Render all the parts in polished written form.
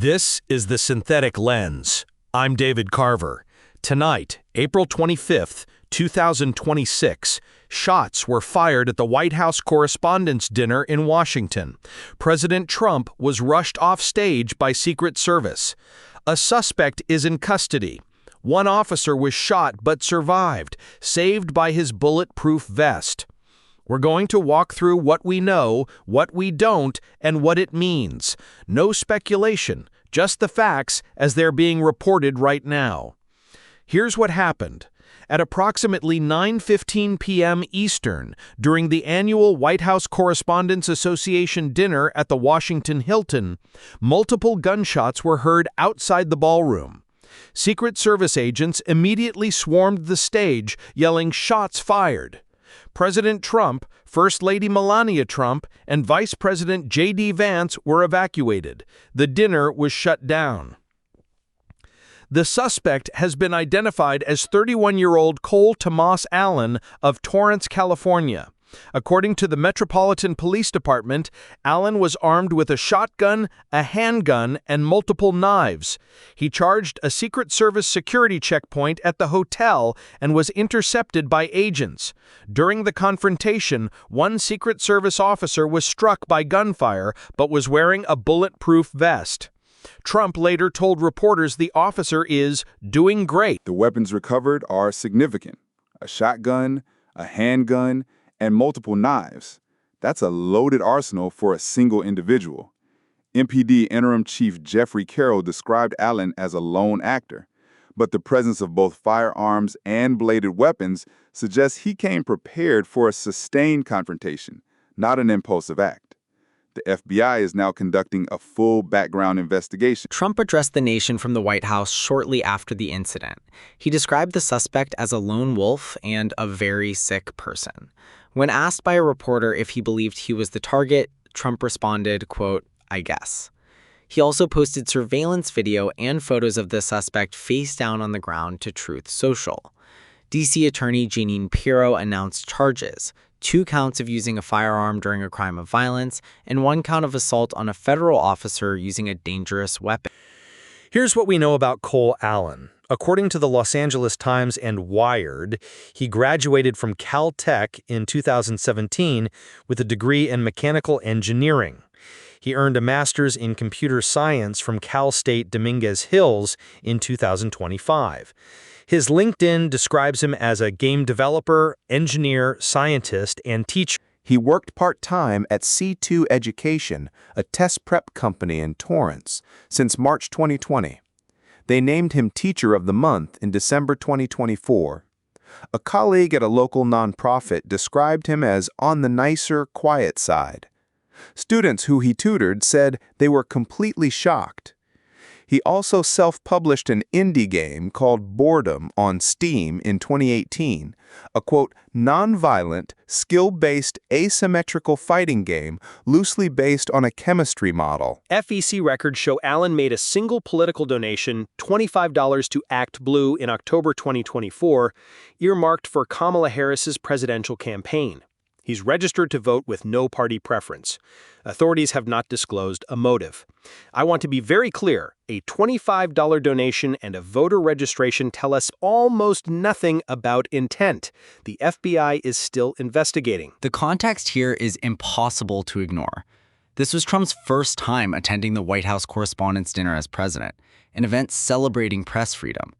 This is The Synthetic Lens. I'm David Carver. Tonight, April 25th, 2026, shots were fired at the White House Correspondents Dinner in Washington. President Trump was rushed off stage by Secret Service. A suspect is in custody. One officer was shot but survived, saved by his bulletproof vest. We're going to walk through what we know, what we don't, and what it means. No speculation, just the facts as they're being reported right now. Here's what happened. At approximately 9:15 p.m. Eastern, during the annual White House Correspondents Association dinner at the Washington Hilton, multiple gunshots were heard outside the ballroom. Secret Service agents immediately swarmed the stage, yelling, "Shots fired!" President Trump, First Lady Melania Trump, and Vice President J.D. Vance were evacuated. The dinner was shut down. The suspect has been identified as 31-year-old Tomas Allen of Torrance, California. According to the Metropolitan Police Department, Allen was armed with a shotgun, a handgun, and multiple knives. He charged a Secret Service security checkpoint at the hotel and was intercepted by agents. During the confrontation, one Secret Service officer was struck by gunfire but was wearing a bulletproof vest. Trump later told reporters the officer is doing great. The weapons recovered are significant. A shotgun, a handgun, and multiple knives. That's a loaded arsenal for a single individual. MPD Interim Chief Jeffrey Carroll described Allen as a lone actor, but the presence of both firearms and bladed weapons suggests he came prepared for a sustained confrontation, not an impulsive act. The FBI is now conducting a full background investigation. Trump addressed the nation from the White House shortly after the incident. He described the suspect as a lone wolf and a very sick person. When asked by a reporter if he believed he was the target, Trump responded, quote, "I guess." He also posted surveillance video and photos of the suspect face down on the ground to Truth Social. D.C. Attorney Jeanine Pirro announced charges: 2 counts of using a firearm during a crime of violence, and 1 count of assault on a federal officer using a dangerous weapon. Here's what we know about Cole Allen. According to the Los Angeles Times and Wired, he graduated from Caltech in 2017 with a degree in mechanical engineering. He earned a master's in computer science from Cal State Dominguez Hills in 2025. His LinkedIn describes him as a game developer, engineer, scientist, and teacher. He worked part-time at C2 Education, a test prep company in Torrance, since March 2020. They named him Teacher of the Month in December 2024. A colleague at a local nonprofit described him as on the nicer, quiet side. Students who he tutored said they were completely shocked. He also self-published an indie game called Boredom on Steam in 2018, a, quote, non-violent, skill-based asymmetrical fighting game loosely based on a chemistry model. FEC records show Allen made a single political donation, $25 to Act Blue in October 2024, earmarked for Kamala Harris's presidential campaign. He's registered to vote with no party preference. Authorities have not disclosed a motive. I want to be very clear, a $25 donation and a voter registration tell us almost nothing about intent. The FBI is still investigating. The context here is impossible to ignore. This was Trump's first time attending the White House Correspondents' Dinner as president, an event celebrating press freedom.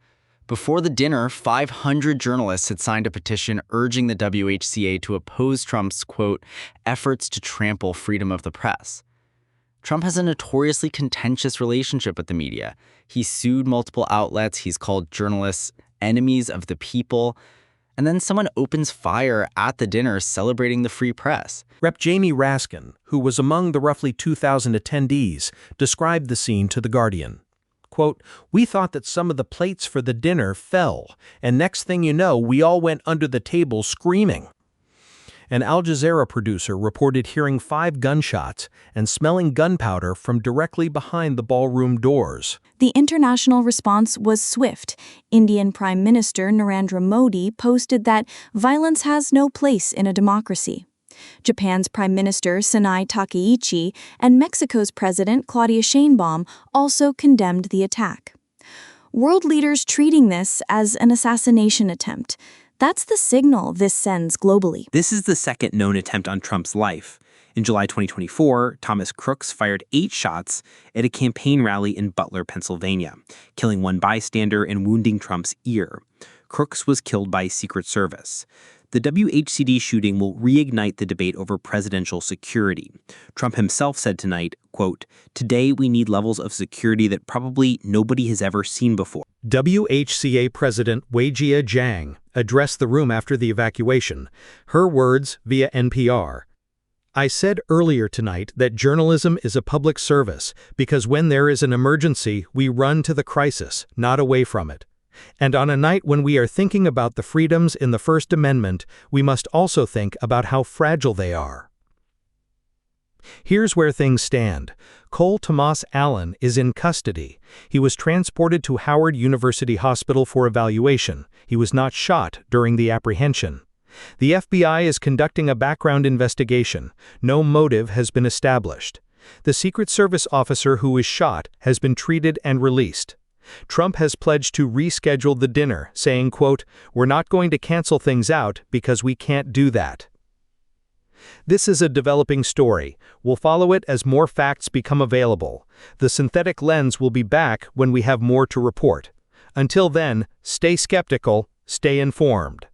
Before the dinner, 500 journalists had signed a petition urging the WHCA to oppose Trump's, quote, efforts to trample freedom of the press. Trump has a notoriously contentious relationship with the media. He's sued multiple outlets. He's called journalists enemies of the people. And then someone opens fire at the dinner celebrating the free press. Rep. Jamie Raskin, who was among the roughly 2,000 attendees, described the scene to The Guardian. Quote, "We thought that some of the plates for the dinner fell, and next thing you know, we all went under the table screaming." An Al Jazeera producer reported hearing 5 gunshots and smelling gunpowder from directly behind the ballroom doors. The international response was swift. Indian Prime Minister Narendra Modi posted that violence has no place in a democracy. Japan's Prime Minister Sanae Takaichi and Mexico's President Claudia Sheinbaum also condemned the attack. World leaders treating this as an assassination attempt. That's the signal this sends globally. This is the second known attempt on Trump's life. In July 2024, Thomas Crooks fired 8 shots at a campaign rally in Butler, Pennsylvania, killing one bystander and wounding Trump's ear. Crooks was killed by Secret Service. The WHCD shooting will reignite the debate over presidential security. Trump himself said tonight, quote, "Today we need levels of security that probably nobody has ever seen before." WHCA President Weijia Jiang addressed the room after the evacuation. Her words via NPR. "I said earlier tonight that journalism is a public service because when there is an emergency, we run to the crisis, not away from it. And on a night when we are thinking about the freedoms in the First Amendment, we must also think about how fragile they are." Here's where things stand. Tomas Allen is in custody. He was transported to Howard University Hospital for evaluation. He was not shot during the apprehension. The FBI is conducting a background investigation. No motive has been established. The Secret Service officer who was shot has been treated and released. Trump has pledged to reschedule the dinner, saying, quote, "We're not going to cancel things out because we can't do that." This is a developing story. We'll follow it as more facts become available. The Synthetic Lens will be back when we have more to report. Until then, stay skeptical, stay informed.